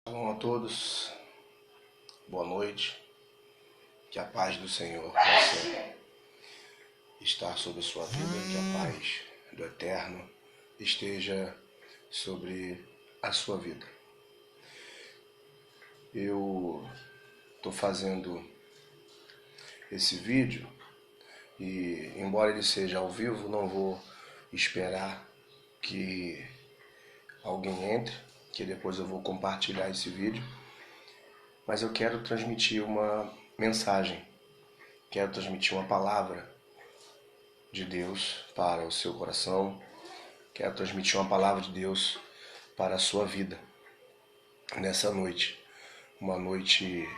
Shalom a todos, boa noite, que a paz do Senhor possa estar sobre a sua vida, que a paz do Eterno esteja sobre a sua vida. Eu estou fazendo esse vídeo e, embora ele seja ao vivo, não vou esperar que alguém entre, que depois eu vou compartilhar esse vídeo, mas eu quero transmitir uma mensagem, quero transmitir uma palavra de Deus para o seu coração, quero transmitir uma palavra de Deus para a sua vida nessa noite, uma noite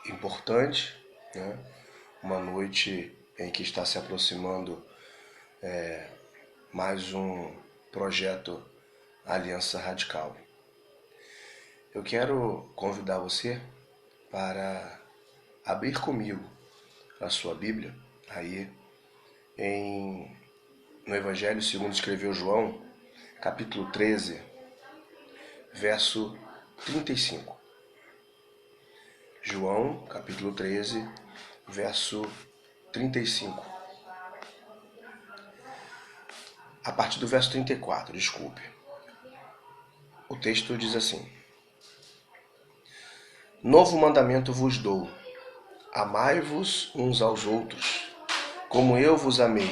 importante, né? Uma noite em que está se aproximando mais um projeto Aliança Radical. Eu quero convidar você para abrir comigo a sua Bíblia aí no Evangelho segundo escreveu João, capítulo 13, verso 35. João, capítulo 13, verso 35. A partir do verso 34, desculpe. O texto diz assim: Novo mandamento vos dou, amai-vos uns aos outros, como eu vos amei,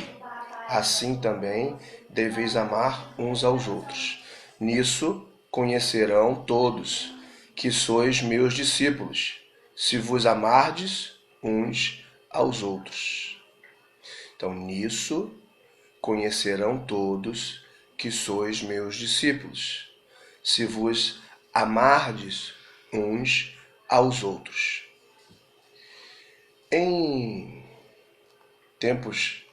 assim também deveis amar uns aos outros. Nisso conhecerão todos que sois meus discípulos, se vos amardes uns aos outros. Então, nisso conhecerão todos que sois meus discípulos, se vos amardes uns aos outros. Em tempos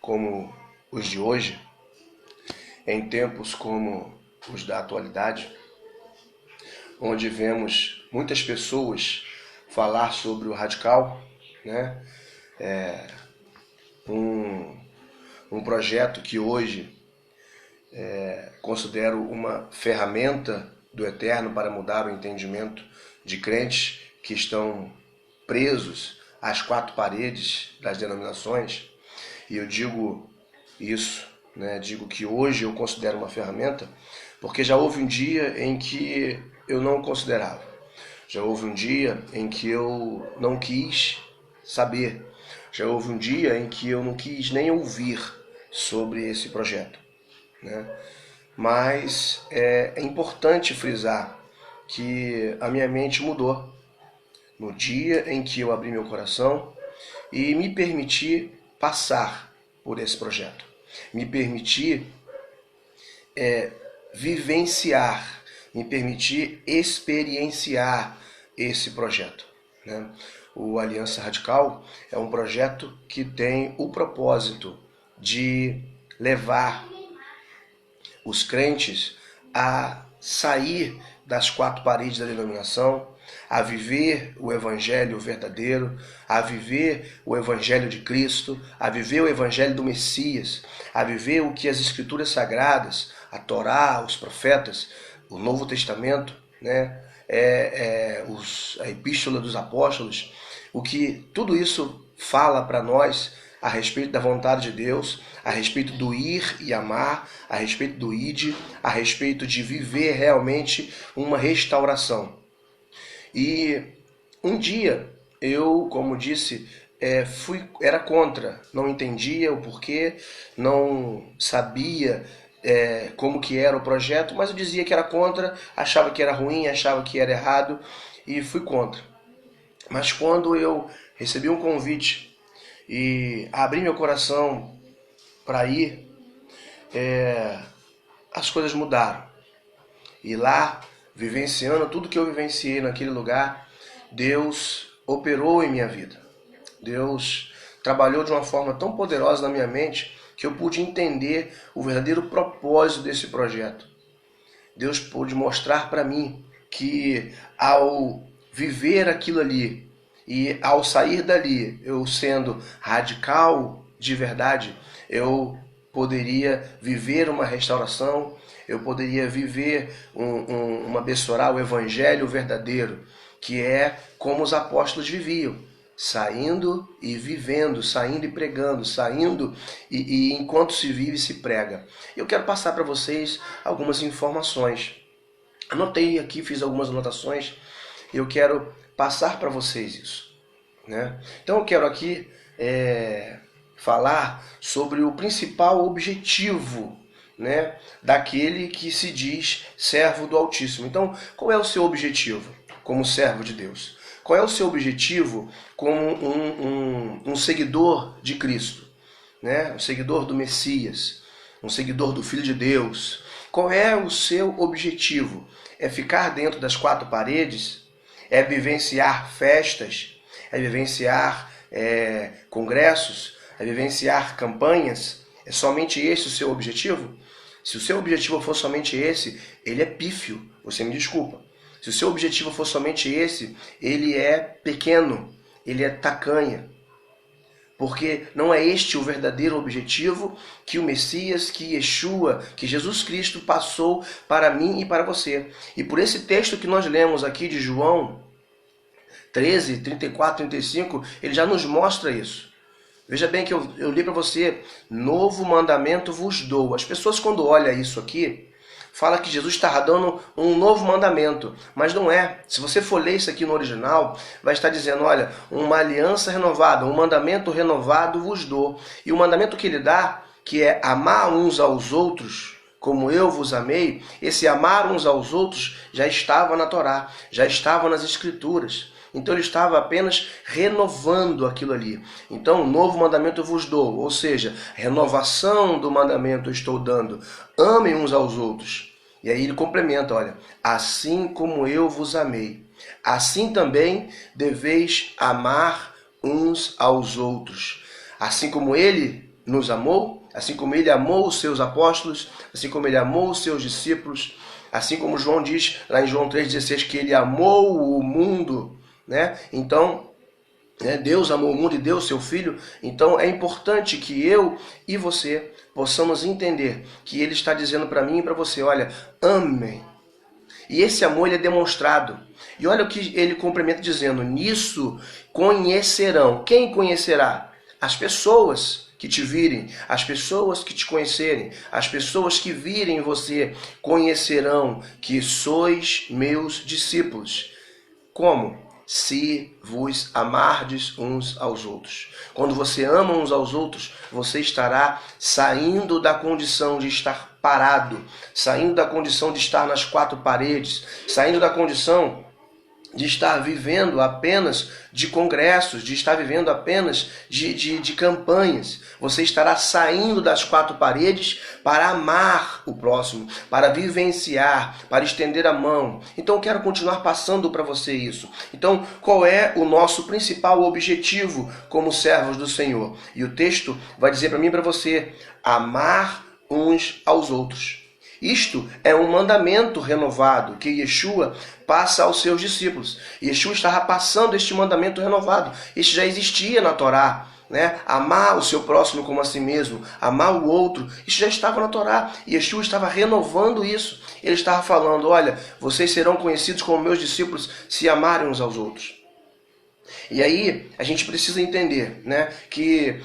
como os de hoje, em tempos como os da atualidade, onde vemos muitas pessoas falar sobre o radical, né? Um projeto que hoje considero uma ferramenta do Eterno para mudar o entendimento de crentes que estão presos às quatro paredes das denominações. E eu digo isso, né? Digo que hoje eu considero uma ferramenta porque já houve um dia em que eu não considerava. Já houve um dia em que eu não quis saber. Já houve um dia em que eu não quis nem ouvir sobre esse projeto, né? Mas é importante frisar que a minha mente mudou no dia em que eu abri meu coração e me permiti passar por esse projeto, me permiti vivenciar, me permiti experienciar esse projeto, né? O Aliança Radical é um projeto que tem o propósito de levar os crentes a sair das quatro paredes da denominação, a viver o evangelho verdadeiro, a viver o evangelho de Cristo, a viver o evangelho do Messias, a viver o que as escrituras sagradas, a Torá, os profetas, o Novo Testamento, né, a Epístola dos Apóstolos, o que tudo isso fala para nós a respeito da vontade de Deus, a respeito do ir e amar, a respeito do ide, a respeito de viver realmente uma restauração. E um dia eu, como disse, era contra, não entendia o porquê, não sabia como que era o projeto, mas eu dizia que era contra, achava que era ruim, achava que era errado e fui contra. Mas quando eu recebi um convite e abri meu coração para ir, as coisas mudaram. E lá, vivenciando tudo que eu vivenciei naquele lugar, Deus operou em minha vida. Deus trabalhou de uma forma tão poderosa na minha mente que eu pude entender o verdadeiro propósito desse projeto. Deus pôde mostrar para mim que ao viver aquilo ali e ao sair dali, eu sendo radical de verdade, eu poderia viver uma restauração, eu poderia viver uma Bessorá, o evangelho verdadeiro, que é como os apóstolos viviam, saindo e vivendo, saindo e pregando, saindo e enquanto se vive, se prega. Eu quero passar para vocês algumas informações. Anotei aqui, fiz algumas anotações, eu quero passar para vocês isso, né? Então eu quero aqui falar sobre o principal objetivo, né, daquele que se diz servo do Altíssimo. Então, qual é o seu objetivo como servo de Deus? Qual é o seu objetivo como um seguidor de Cristo, né? Um seguidor do Messias, um seguidor do Filho de Deus? Qual é o seu objetivo? É ficar dentro das quatro paredes? É vivenciar festas? É vivenciar congressos? É vivenciar campanhas? É somente esse o seu objetivo? Se o seu objetivo for somente esse, ele é pífio, você me desculpa. Se o seu objetivo for somente esse, ele é pequeno, ele é tacanha. Porque não é este o verdadeiro objetivo que o Messias, que Yeshua, que Jesus Cristo passou para mim e para você. E por esse texto que nós lemos aqui de João 13, 34, 35, ele já nos mostra isso. Veja bem que eu li para você, novo mandamento vos dou. As pessoas quando olham isso aqui, fala que Jesus está dando um novo mandamento, mas não é. Se você for ler isso aqui no original, vai estar dizendo, olha, uma aliança renovada, um mandamento renovado vos dou. E o mandamento que ele dá, que é amar uns aos outros, como eu vos amei, esse amar uns aos outros já estava na Torá, já estava nas Escrituras. Então ele estava apenas renovando aquilo ali. Então, novo mandamento eu vos dou, ou seja, renovação do mandamento eu estou dando. Amem uns aos outros. E aí ele complementa, olha, assim como eu vos amei, assim também deveis amar uns aos outros. Assim como ele nos amou, assim como ele amou os seus apóstolos, assim como ele amou os seus discípulos, assim como João diz lá em João 3,16 que ele amou o mundo, né? Então, Deus amou o mundo e deu o seu Filho. Então é importante que eu e você possamos entender que ele está dizendo para mim e para você, olha, amem. E esse amor ele é demonstrado. E olha o que ele complementa dizendo, nisso conhecerão. Quem conhecerá? As pessoas que te virem, as pessoas que te conhecerem, as pessoas que virem você conhecerão que sois meus discípulos. Como? Se vos amardes uns aos outros. Quando você ama uns aos outros, você estará saindo da condição de estar parado, saindo da condição de estar nas quatro paredes, saindo da condição de estar vivendo apenas de congressos, de estar vivendo apenas de campanhas. Você estará saindo das quatro paredes para amar o próximo, para vivenciar, para estender a mão. Então eu quero continuar passando para você isso. Então, qual é o nosso principal objetivo como servos do Senhor? E o texto vai dizer para mim e para você, amar uns aos outros. Isto é um mandamento renovado que Yeshua passa aos seus discípulos. Yeshua estava passando este mandamento renovado. Este já existia na Torá, né? Amar o seu próximo como a si mesmo, amar o outro. Isso já estava na Torá. Yeshua estava renovando isso. Ele estava falando, olha, vocês serão conhecidos como meus discípulos se amarem uns aos outros. E aí a gente precisa entender, né, que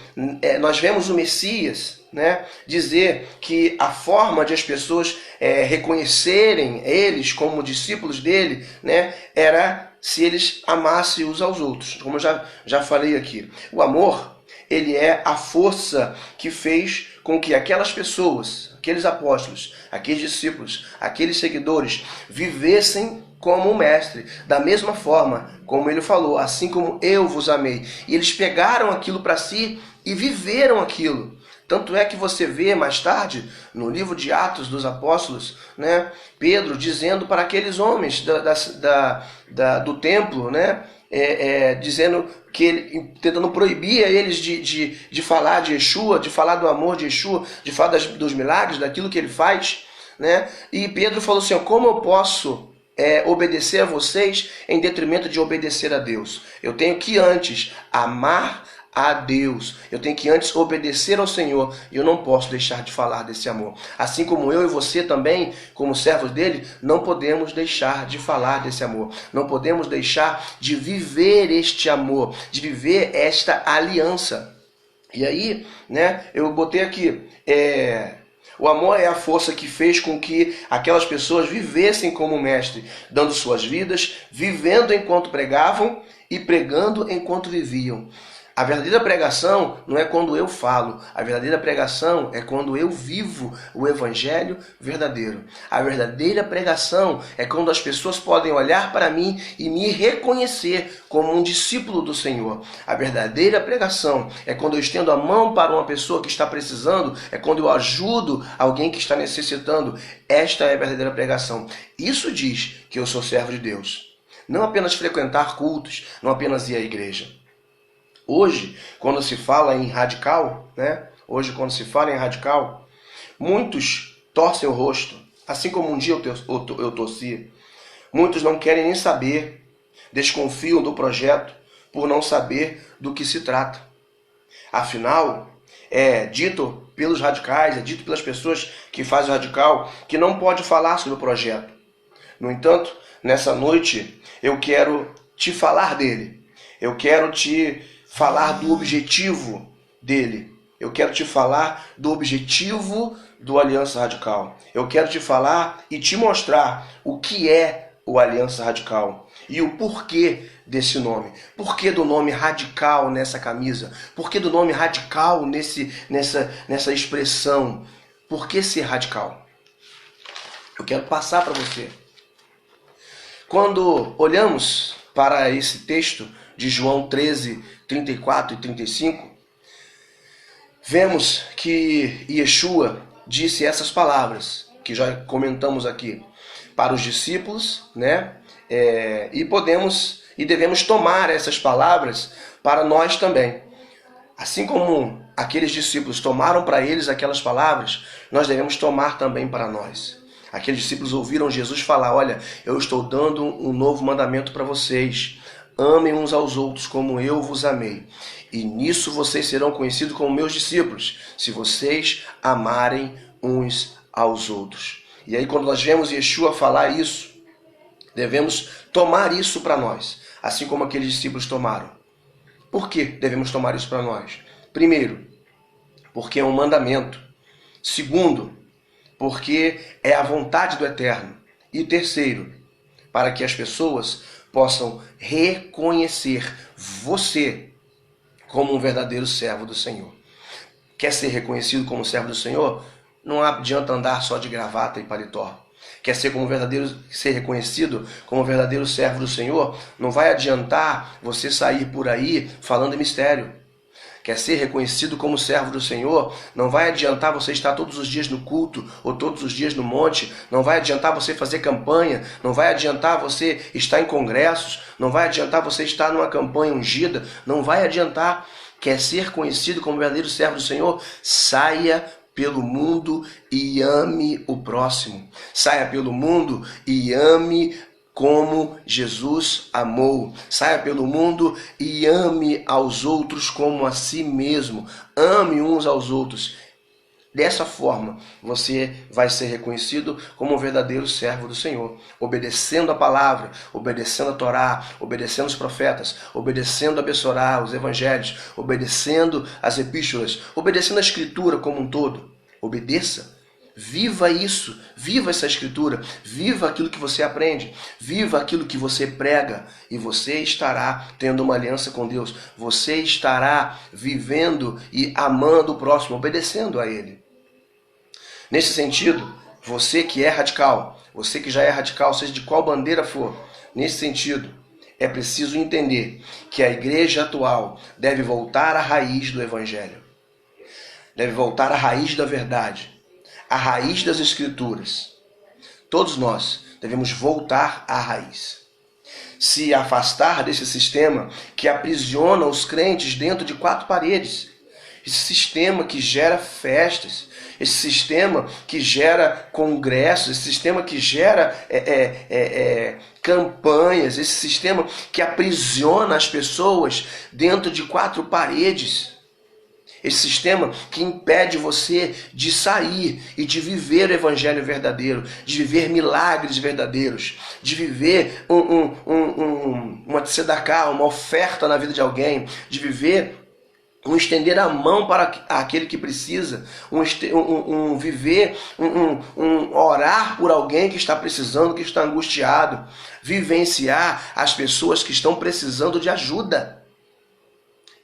nós vemos o Messias, né, dizer que a forma de as pessoas reconhecerem eles como discípulos dele, né, era se eles amassem uns aos outros, como eu já falei aqui. O amor, ele é a força que fez com que aquelas pessoas, aqueles apóstolos, aqueles discípulos, aqueles seguidores vivessem como o mestre, da mesma forma como ele falou, assim como eu vos amei. E eles pegaram aquilo para si e viveram aquilo. Tanto é que você vê mais tarde, no livro de Atos dos Apóstolos, né, Pedro dizendo para aqueles homens do templo, né, dizendo que ele, tentando proibir eles de falar de Yeshua, de falar do amor de Yeshua, de falar dos milagres, daquilo que ele faz, né? E Pedro falou assim, como eu posso obedecer a vocês em detrimento de obedecer a Deus? Eu tenho que antes amar a Deus. Eu tenho que antes obedecer ao Senhor e eu não posso deixar de falar desse amor. Assim como eu e você também, como servos dele, não podemos deixar de falar desse amor. Não podemos deixar de viver este amor, de viver esta aliança. E aí, né, eu botei aqui, o amor é a força que fez com que aquelas pessoas vivessem como mestre, dando suas vidas, vivendo enquanto pregavam e pregando enquanto viviam. A verdadeira pregação não é quando eu falo, a verdadeira pregação é quando eu vivo o evangelho verdadeiro. A verdadeira pregação é quando as pessoas podem olhar para mim e me reconhecer como um discípulo do Senhor. A verdadeira pregação é quando eu estendo a mão para uma pessoa que está precisando, é quando eu ajudo alguém que está necessitando. Esta é a verdadeira pregação. Isso diz que eu sou servo de Deus. Não apenas frequentar cultos, não apenas ir à igreja. Hoje, quando se fala em radical, muitos torcem o rosto, assim como um dia eu torci. Muitos não querem nem saber, desconfiam do projeto por não saber do que se trata. Afinal, é dito pelos radicais, é dito pelas pessoas que fazem o radical, que não pode falar sobre o projeto. No entanto, nessa noite, eu quero te falar dele. Eu quero te falar do objetivo dele. Eu quero te falar do objetivo do Aliança Radical. Eu quero te falar e te mostrar o que é o Aliança Radical e o porquê desse nome. Porquê do nome radical nessa camisa? Porquê do nome radical nessa expressão? Por que ser radical? Eu quero passar para você. Quando olhamos para esse texto de João 13, 34 e 35, vemos que Yeshua disse essas palavras, que já comentamos aqui, para os discípulos, né? E devemos tomar essas palavras para nós também. Assim como aqueles discípulos tomaram para eles aquelas palavras, nós devemos tomar também para nós. Aqueles discípulos ouviram Jesus falar: olha, eu estou dando um novo mandamento para vocês. Amem uns aos outros como eu vos amei. E nisso vocês serão conhecidos como meus discípulos, se vocês amarem uns aos outros. E aí, quando nós vemos Yeshua falar isso, devemos tomar isso para nós, assim como aqueles discípulos tomaram. Por que devemos tomar isso para nós? Primeiro, porque é um mandamento. Segundo, porque é a vontade do Eterno. E terceiro, para que as pessoas possam reconhecer você como um verdadeiro servo do Senhor. Quer ser reconhecido como servo do Senhor? Não adianta andar só de gravata e paletó. Quer ser reconhecido como um verdadeiro servo do Senhor? Não vai adiantar você sair por aí falando em mistério. Quer ser reconhecido como servo do Senhor? Não vai adiantar você estar todos os dias no culto ou todos os dias no monte. Não vai adiantar você fazer campanha. Não vai adiantar você estar em congressos. Não vai adiantar você estar numa campanha ungida. Não vai adiantar. Quer ser conhecido como verdadeiro servo do Senhor? Saia pelo mundo e ame o próximo. Saia pelo mundo e ame como Jesus amou. Saia pelo mundo e ame aos outros como a si mesmo. Ame uns aos outros. Dessa forma, você vai ser reconhecido como um verdadeiro servo do Senhor, obedecendo a palavra, obedecendo a Torá, obedecendo os profetas, obedecendo a Bessorá, os evangelhos, obedecendo as epístolas, obedecendo a Escritura como um todo. Obedeça. Viva isso, viva essa escritura, viva aquilo que você aprende, viva aquilo que você prega e você estará tendo uma aliança com Deus, você estará vivendo e amando o próximo, obedecendo a Ele. Nesse sentido, você que é radical, você que já é radical, seja de qual bandeira for, nesse sentido, é preciso entender que a igreja atual deve voltar à raiz do Evangelho, deve voltar à raiz da verdade, a raiz das Escrituras. Todos nós devemos voltar à raiz. Se afastar desse sistema que aprisiona os crentes dentro de 4 paredes. esse sistema que gera festas, esse sistema que gera congressos, esse sistema que gera campanhas, esse sistema que aprisiona as pessoas dentro de 4 paredes. Esse sistema que impede você de sair e de viver o evangelho verdadeiro, de viver milagres verdadeiros, de viver uma tzedakah, uma oferta na vida de alguém, de viver estender a mão para aquele que precisa, orar por alguém que está precisando, que está angustiado, vivenciar as pessoas que estão precisando de ajuda.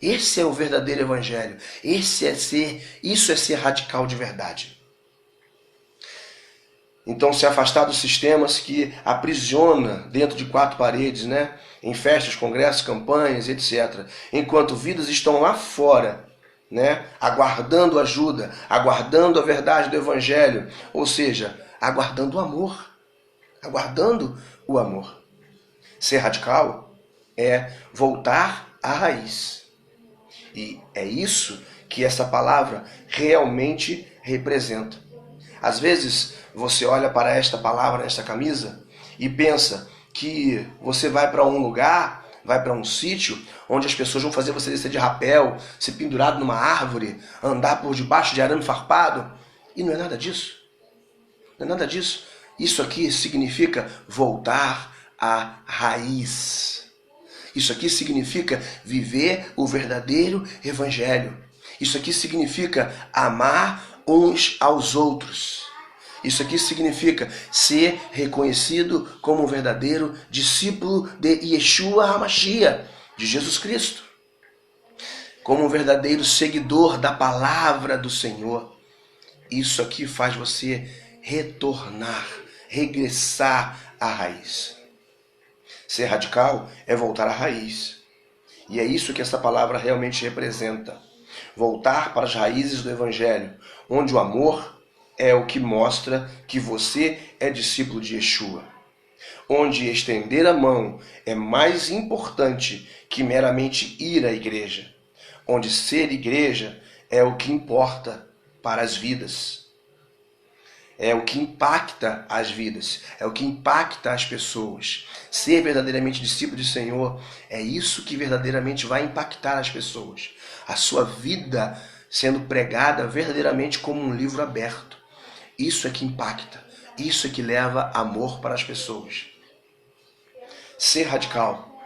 Esse é o verdadeiro evangelho. Isso é ser radical de verdade. Então, se afastar dos sistemas que aprisiona dentro de 4 paredes, né? Em festas, congressos, campanhas, etc. Enquanto vidas estão lá fora, né? Aguardando ajuda, aguardando a verdade do evangelho, ou seja, aguardando o amor. Aguardando o amor. Ser radical é voltar à raiz. E é isso que essa palavra realmente representa. Às vezes você olha para esta palavra, esta camisa, e pensa que você vai para um lugar, vai para um sítio, onde as pessoas vão fazer você descer de rapel, ser pendurado numa árvore, andar por debaixo de arame farpado. E não é nada disso. Não é nada disso. Isso aqui significa voltar à raiz. Isso aqui significa viver o verdadeiro evangelho. Isso aqui significa amar uns aos outros. Isso aqui significa ser reconhecido como um verdadeiro discípulo de Yeshua HaMashiach, de Jesus Cristo. Como um verdadeiro seguidor da palavra do Senhor. Isso aqui faz você retornar, regressar à raiz. Ser radical é voltar à raiz. E é isso que essa palavra realmente representa. Voltar para as raízes do Evangelho, onde o amor é o que mostra que você é discípulo de Yeshua. Onde estender a mão é mais importante que meramente ir à igreja. Onde ser igreja é o que importa para as vidas. É o que impacta as vidas, é o que impacta as pessoas. Ser verdadeiramente discípulo do Senhor é isso que verdadeiramente vai impactar as pessoas. A sua vida sendo pregada verdadeiramente como um livro aberto. Isso é que impacta, isso é que leva amor para as pessoas. Ser radical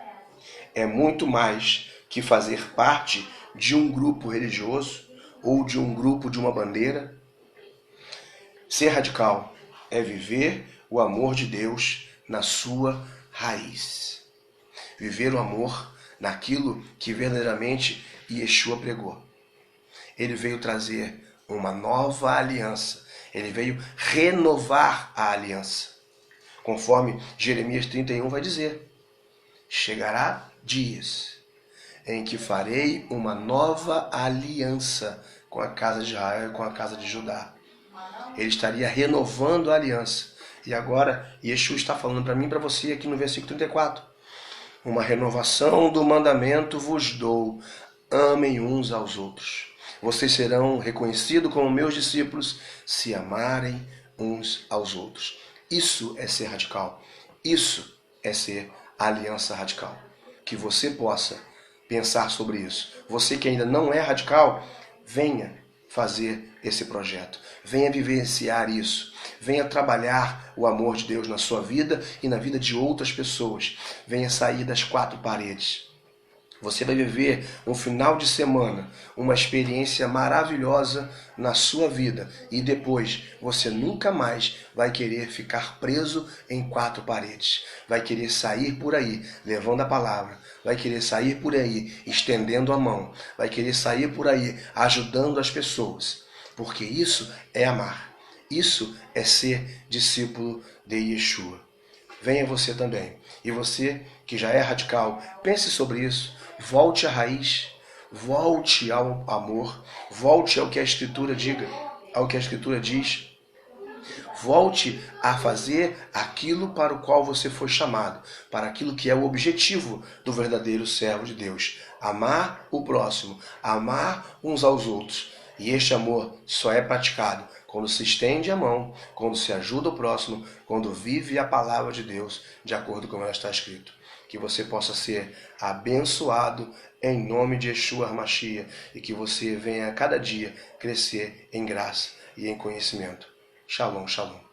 é muito mais que fazer parte de um grupo religioso ou de um grupo de uma bandeira. Ser radical é viver o amor de Deus na sua raiz. Viver o amor naquilo que verdadeiramente Yeshua pregou. Ele veio trazer uma nova aliança. Ele veio renovar a aliança. Conforme Jeremias 31 vai dizer: chegará dias em que farei uma nova aliança com a casa de Israel e com a casa de Judá. Ele estaria renovando a aliança. E agora, Yeshua está falando para mim e para você aqui no versículo 34. Uma renovação do mandamento vos dou. Amem uns aos outros. Vocês serão reconhecidos como meus discípulos se amarem uns aos outros. Isso é ser radical. Isso é ser aliança radical. Que você possa pensar sobre isso. Você que ainda não é radical, venha fazer esse projeto. Venha vivenciar isso. Venha trabalhar o amor de Deus na sua vida e na vida de outras pessoas. Venha sair das 4 paredes. Você vai viver um final de semana, uma experiência maravilhosa na sua vida. E depois você nunca mais vai querer ficar preso em 4 paredes. Vai querer sair por aí levando a palavra. Vai querer sair por aí estendendo a mão. Vai querer sair por aí ajudando as pessoas. Porque isso é amar. Isso é ser discípulo de Yeshua. Venha você também. E você que já é radical, pense sobre isso. Volte à raiz. Volte ao amor. Volte ao que a Escritura diga, ao que a Escritura diz. Volte a fazer aquilo para o qual você foi chamado, para aquilo que é o objetivo do verdadeiro servo de Deus. Amar o próximo, amar uns aos outros. E este amor só é praticado quando se estende a mão, quando se ajuda o próximo, quando vive a palavra de Deus de acordo com ela está escrito. Que você possa ser abençoado em nome de Yeshua HaMashiach e que você venha a cada dia crescer em graça e em conhecimento. Shalom, shalom.